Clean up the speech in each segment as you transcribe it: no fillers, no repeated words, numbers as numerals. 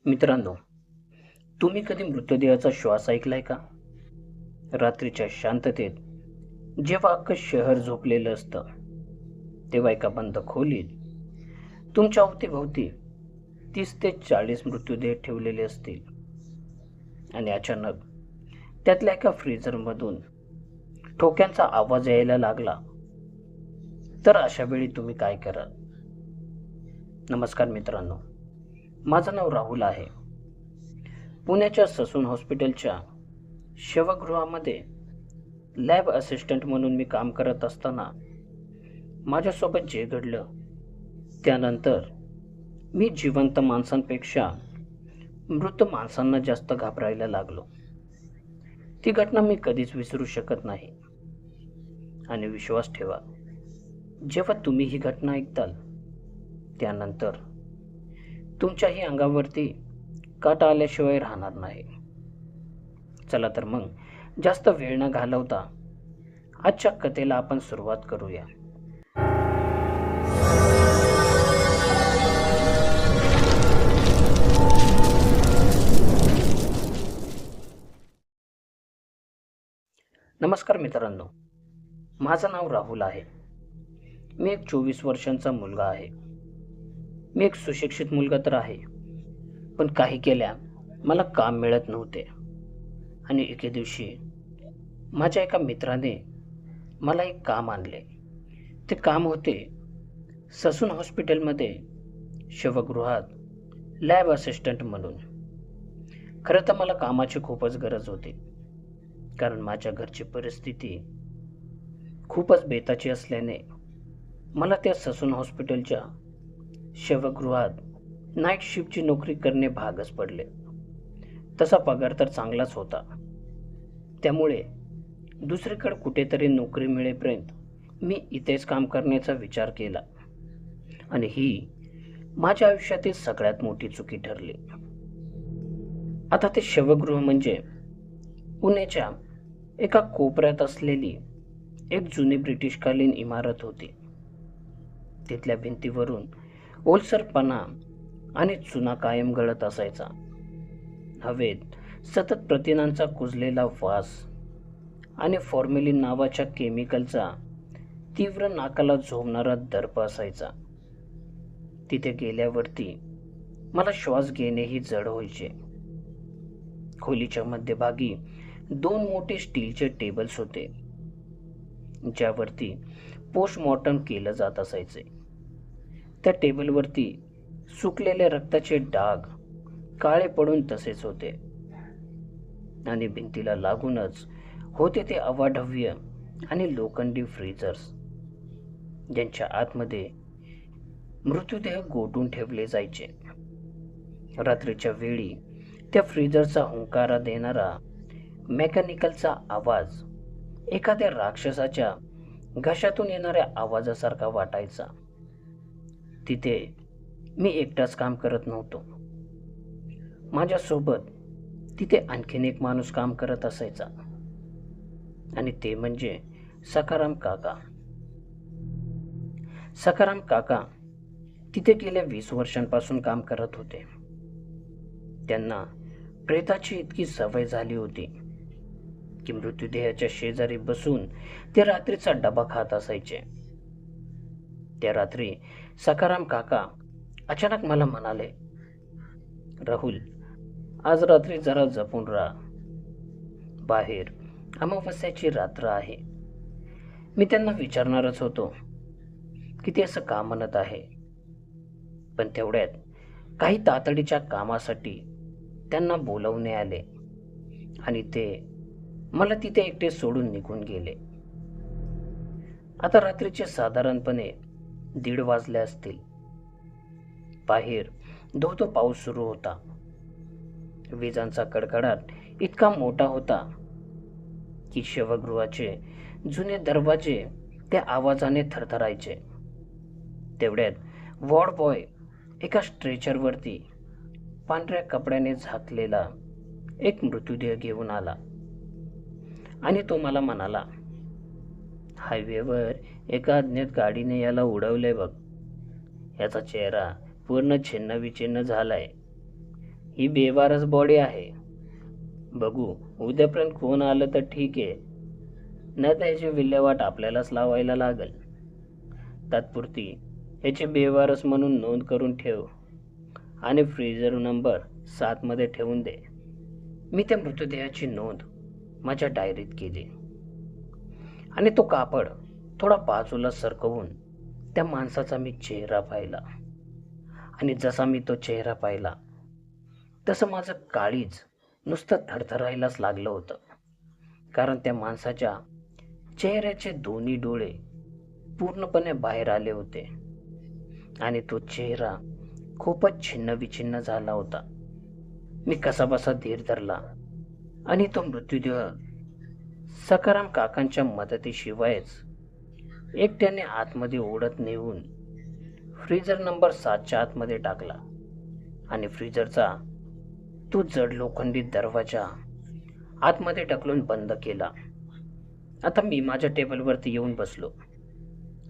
मित्रांनो, तुम्ही कधी मृतदेहाचा श्वास ऐकलाय का? रात्रीच्या शांततेत जेव्हा अख्खं शहर झोपलेलं असतं, तेव्हा एका बंद खोलीत तुमच्या अवतीभोवती 30 ते 40 मृतदेह ठेवलेले असतील आणि अचानक त्यातल्या एका फ्रीझरमधून ठोक्यांचा आवाज यायला लागला, तर अशा वेळी तुम्ही काय कराल? नमस्कार मित्रांनो, माझं नाव राहुल आहे. पुण्याच्या ससून हॉस्पिटलच्या शवगृहामध्ये लॅब असिस्टंट म्हणून मी काम करत असताना माझ्यासोबत जे घडलं त्यानंतर मी जिवंत माणसांपेक्षा मृत माणसांना जास्त घाबरायला लागलो. ती घटना मी कधीच विसरू शकत नाही. आणि विश्वास ठेवा, जेव्हा तुम्ही ही घटना ऐकताल त्यानंतर तुमच्याही अंगावरती काटा आल्याशिवाय राहणार नाही. चला तर मग जास्त वेळ न घालवता आजच्या कथेला आपण सुरुवात करूया. नमस्कार मित्रांनो, माझं नाव राहुल आहे. मी एक 24 वर्षांचा मुलगा आहे. मी एक सुशिक्षित मुलगा तर आहे, पण काही केल्या मला काम मिळत नव्हते. आणि एके दिवशी माझ्या एका मित्राने मला एक काम आणले. ते काम होते ससून हॉस्पिटलमध्ये शवगृहात लॅब असिस्टंट म्हणून. खरं तर मला कामाची खूपच गरज होती, कारण माझ्या घरची परिस्थिती खूपच बेताची असल्याने मला त्या ससून हॉस्पिटलच्या शवगृहात नाईट शिफ्टची नोकरी करणे भागच पडले. तसा पगार तर चांगलाच होता, त्यामुळे दुसरीकडे कुठेतरी नोकरी मिळेपर्यंत मी इथेच काम करण्याचा विचार केला. आणि ही माझ्या आयुष्यातील सगळ्यात मोठी चुकी ठरली. आता ते शवगृह म्हणजे पुण्याच्या एका कोपऱ्यात असलेली एक जुनी ब्रिटिशकालीन इमारत होती. तिथल्या भिंतीवरून ओलसरपणा आणि चुना कायम गळत असायचा. हवेत सतत प्रथिनांचा कुजलेला वास आणि फॉर्मेलिन नावाच्या केमिकलचा तीव्र नाकाला झोंबणारा दर्प असायचा. तिथे गेल्यावरती मला श्वास घेणेही जड व्हायचे. खोलीच्या मध्यभागी 2 मोठे स्टीलचे टेबल्स होते, ज्यावरती पोस्टमॉर्टम केलं जात असायचे. त्या टेबलवरती सुकलेले रक्ताचे डाग काळे पडून तसेच होते. आणि भिंतीला लागूनच होते ते अवाढव्य आणि लोखंडी फ्रीजर्स, ज्यांच्या आतमध्ये मृतदेह गोठून ठेवले जायचे. रात्रीच्या वेळी त्या फ्रीजरचा हुंकारा देणारा मेकॅनिकलचा आवाज एखाद्या राक्षसाच्या घशातून येणाऱ्या आवाजासारखा वाटायचा. तिथे मी एकटाच काम करत नव्हतो. माझ्यासोबत तिथे आणखीन एक माणूस काम करत असायचा, आणि ते म्हणजे सखाराम काका. सखाराम काका तिथे गेल्या 20 वर्षांपासून काम करत होते. त्यांना प्रेताची इतकी सवय झाली होती की मृतदेहाच्या शेजारी बसून ते रात्रीचा डबा खात असायचे. त्या रात्री सखाराम काका अचानक मला म्हणाले, राहुल, आज रात्री जरा जपून राहा. बाहेर अमावस्याची रात्र आहे. मी त्यांना विचारणारच होतो की ते असं का म्हणत आहे, पण तेवढ्यात काही तातडीच्या कामासाठी त्यांना बोलवणे आले आणि ते मला तिथे एकटे सोडून निघून गेले. आता रात्रीचे साधारणपणे 1:30 वाजले असतील. बाहेर धो पाऊस सुरू होता. विजांचा कडकडाट इतका मोठा होता की शवगृहाचे जुने दरवाजे त्या आवाजाने थरथरायचे. तेवढ्यात वॉर्ड बॉय एका स्ट्रेचरवरती पांढऱ्या कपड्याने झाकलेला एक मृतदेह घेऊन आला आणि तो मला म्हणाला, हायवेवर एका अज्ञात गाडीने याला उडवले बघ. याचा चेहरा पूर्ण छिन्नविछिन्न झालाय. ही बेवारस बॉडी आहे. बघू, उद्यापर्यंत कोण आलं तर ठीक आहे, नाही तर याची विल्हेवाट आपल्यालाच लावायला लागल. तात्पुरती याची बेवारस म्हणून नोंद करून ठेव आणि फ्रीजर नंबर 7 मध्ये ठेवून दे. मी त्या मृतदेहाची नोंद माझ्या डायरीत केली आणि तो कापड थोडा बाजूला सरकवून त्या माणसाचा मी चेहरा पाहिला. आणि जसा मी तो चेहरा पाहिला तसं माझं काळीज नुसतं थरथरायलाच लागलं होतं. कारण त्या माणसाच्या चेहऱ्याचे दोन्ही डोळे पूर्णपणे बाहेर आले होते आणि तो चेहरा खूपच छिन्नविछिन्न झाला होता. मी कसाबसा धीर धरला आणि तो मृत्यूदेह सकाराम काकांच्या मदतीशिवायच एकट्याने आतमध्ये ओढत नेऊन फ्रीजर नंबर 7च्या आतमध्ये टाकला आणि फ्रीजरचा तो जड लोखंडी दरवाजा आतमध्ये ढकलून बंद केला. आता मी माझ्या टेबलवरती येऊन बसलो.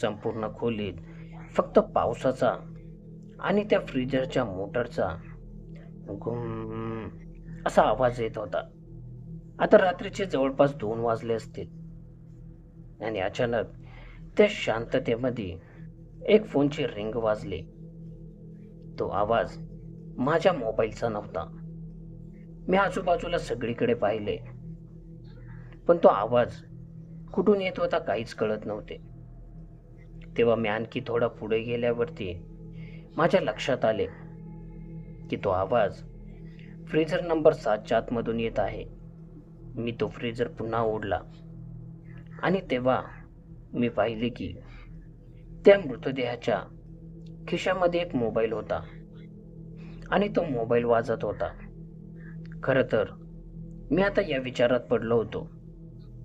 संपूर्ण खोलीत फक्त पावसाचा आणि त्या फ्रीजरच्या मोटरचा गुम असा आवाज येत होता. आता रात्रीचे जवळपास 2 वाजले असतील आणि अचानक त्या शांततेमध्ये एक फोनची रिंग वाजली. तो आवाज माझ्या मोबाईलचा नव्हता. मी आजूबाजूला सगळीकडे पाहिले, पण तो आवाज कुठून येत होता काहीच कळत नव्हते. तेव्हा मी आणखी थोडा पुढे गेल्यावरती माझ्या लक्षात आले की तो आवाज फ्रीजर नंबर 7च्या आतमधून येत आहे. मी तो फ्रीजर पुन्हा ओढला आणि तेव्हा मी पाहिले की त्या मृतदेहाच्या खिशामध्ये एक मोबाईल होता आणि तो मोबाईल वाजत होता. खरं तर मी आता या विचारात पडलो होतो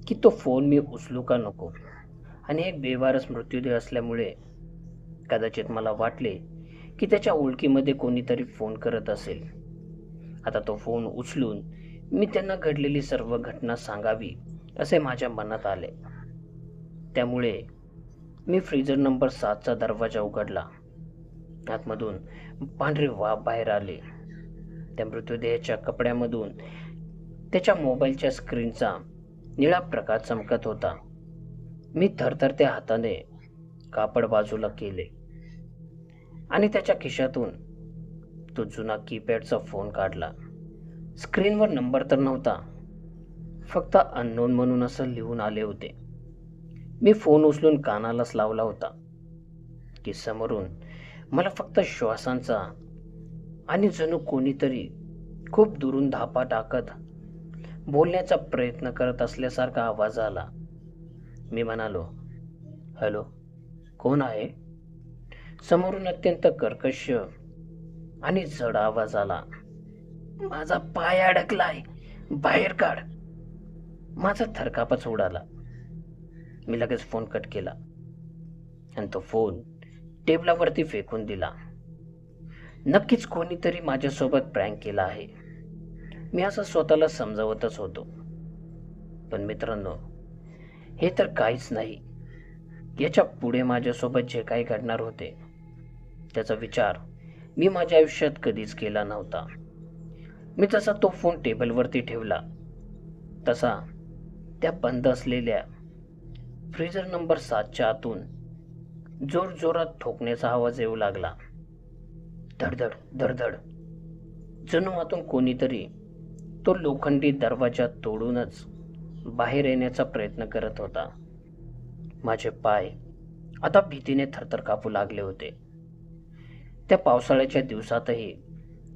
की तो फोन मी उचलू का नको, आणि एक बेवारस मृत्यूदेह असल्यामुळे कदाचित मला वाटले की त्याच्या ओळखीमध्ये कोणीतरी फोन करत असेल. आता तो फोन उचलून मी त्यांना घडलेली सर्व घटना सांगावी असे माझ्या मनात आले. त्यामुळे मी फ्रीजर नंबर 7चा दरवाजा उघडला. आतमधून पांढरे वाफ बाहेर आले. त्या मृतदेहाच्या कपड्यामधून त्याच्या मोबाईलच्या स्क्रीनचा निळा प्रकाश चमकत होता. मी थरथरत्या हाताने कापड बाजूला केले आणि त्याच्या खिशातून तो जुना कीपॅडचा फोन काढला. स्क्रीनवर नंबर तर नव्हता, फक्त अननोन म्हणून असं लिहून आले होते. मी फोन उचलून कानालाच लावला होता की समोरून मला फक्त श्वासांचा आणि जणू कोणीतरी खूप दुरून धापा टाकत बोलण्याचा प्रयत्न करत असल्यासारखा आवाज आला. मी म्हणालो, हॅलो, कोण आहे? समोरून अत्यंत कर्कश आणि जड आवाज आला, माझा पाय अडकलाय, बाहेर काढ. माझा थरकापच उडाला. मी लगेच फोन कट केला आणि तो फोन टेबलावरती फेकून दिला. नक्कीच कोणीतरी माझ्यासोबत प्रँक केला आहे, मी असं स्वतःला समजावतच होतो. पण मित्रांनो, हे तर काहीच नाही. याच्या पुढे माझ्यासोबत जे काही घडणार होते त्याचा विचार मी माझ्या आयुष्यात कधीच केला नव्हता. मी जसा तो फोन टेबलवरती ठेवला तसा त्या बंद असलेल्या फ्रीजर नंबर 7च्या आतून जोरजोरात ठोकण्याचा आवाज येऊ लागला. धडधड धडधड, जणू आतून कोणीतरी तो लोखंडी दरवाजा तोडूनच बाहेर येण्याचा प्रयत्न करत होता. माझे पाय आता भीतीने थरथर कापू लागले होते. त्या पावसाळ्याच्या दिवसातही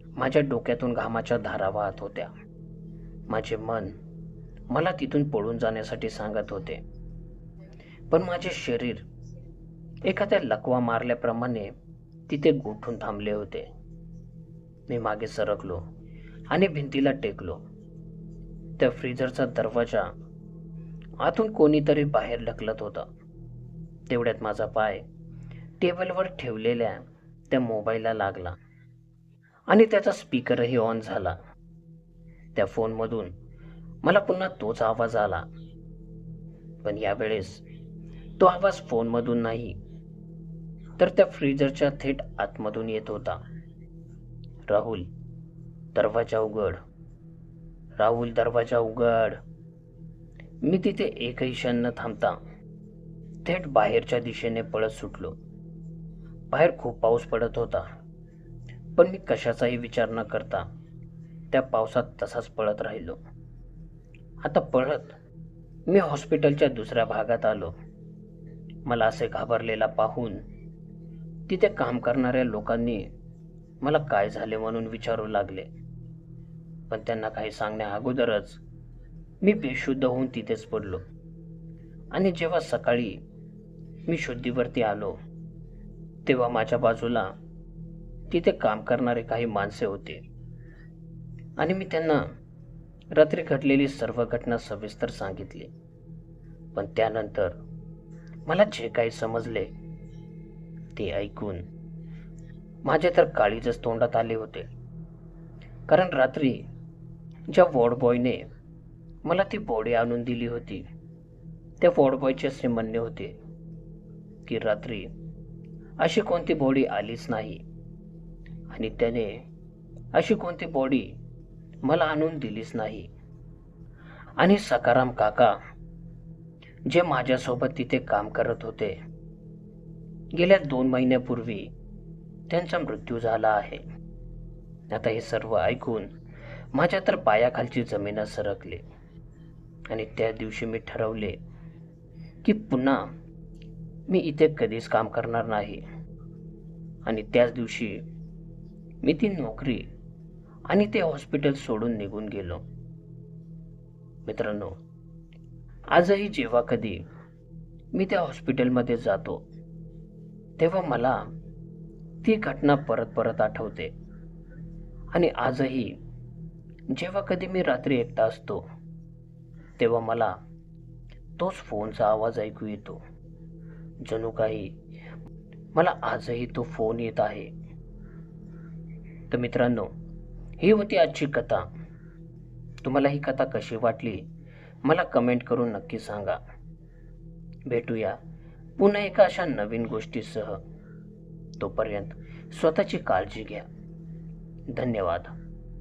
माझ्या डोक्यातून घामाच्या धारा वाहत होत्या. माझे मन मला तिथून पळून जाण्यासाठी सांगत होते, पण माझे शरीर एखाद्या लकवा मारल्याप्रमाणे तिथे गोठून थांबले होते. मी मागे सरकलो आणि भिंतीला टेकलो. त्या फ्रीजरचा दरवाजा आतून कोणीतरी बाहेर ढकलत होता. तेवढ्यात माझा पाय टेबलवर ठेवलेल्या त्या मोबाईलला लागला आणि त्याचा स्पीकरही ऑन झाला. त्या फोनमधून मला पुन्हा तोच आवाज आला, पण यावेळेस तो आवाज फोनमधून नाही तर त्या फ्रीजरच्या थेट आतमधून येत होता. राहुल, दरवाजा उघड, राहुल दरवाजा उघड. मी तिथे एकही क्षण न थांबता थेट बाहेरच्या दिशेने पळत सुटलो. बाहेर खूप पाऊस पडत होता, पण मी कशाचाही विचार न करता त्या पावसात तसाच पळत राहिलो. आता पळत मी हॉस्पिटलच्या दुसऱ्या भागात आलो. मला असे घाबरलेला पाहून तिथे काम करणाऱ्या लोकांनी मला काय झाले म्हणून विचारू लागले, पण त्यांना काही सांगण्या अगोदरच मी बेशुद्ध होऊन तिथेच पडलो. आणि जेव्हा सकाळी मी शुद्धीवरती आलो तेव्हा माझ्या बाजूला तिथे काम करणारे काही माणसे होते आणि मी त्यांना रात्री घडलेली सर्व घटना सविस्तर सांगितली. पण त्यानंतर मला जे काही समजले ते ऐकून माझे तर काळीजच तोंडात आले होते. कारण रात्री ज्या वॉर्डबॉयने मला ती बॉडी आणून दिली होती त्या वॉर्डबॉयचे असे म्हणणे होते की रात्री अशी कोणती बॉडी आलीच नाही आणि त्याने अशी कोणती बॉडी मला आणून दिलीच नाही. आणि सकाराम काका जे माझ्यासोबत तिथे काम करत होते, गेल्या 2 महिन्यापूर्वी त्यांचा मृत्यू झाला आहे. आता हे सर्व ऐकून माझ्या तर पायाखालची जमीनच सरकली आणि त्या दिवशी मी ठरवले की पुन्हा मी इथे कधीच काम करणार नाही. आणि त्याच दिवशी मी ती नोकरी आणि ते हॉस्पिटल सोडून निघून गेलो. मित्रांनो, आजही जेव्हा कधी मी त्या हॉस्पिटलमध्ये जातो तेव्हा मला ती घटना परत परत आठवते. आणि आजही जेव्हा कधी मी रात्री एकटा असतो तेव्हा मला तोच फोनचा आवाज ऐकू येतो. जणू काही मला आजही तो फोन येत आहे. तर मित्रांनो, ही होती आजची कथा. तुम्हाला ही कथा कशी वाटली मला कमेंट करून नक्की सांगा. भेटूया पुन्हा एका अशा नवीन गोष्टीसह. तोपर्यंत स्वतःची काळजी घ्या. धन्यवाद.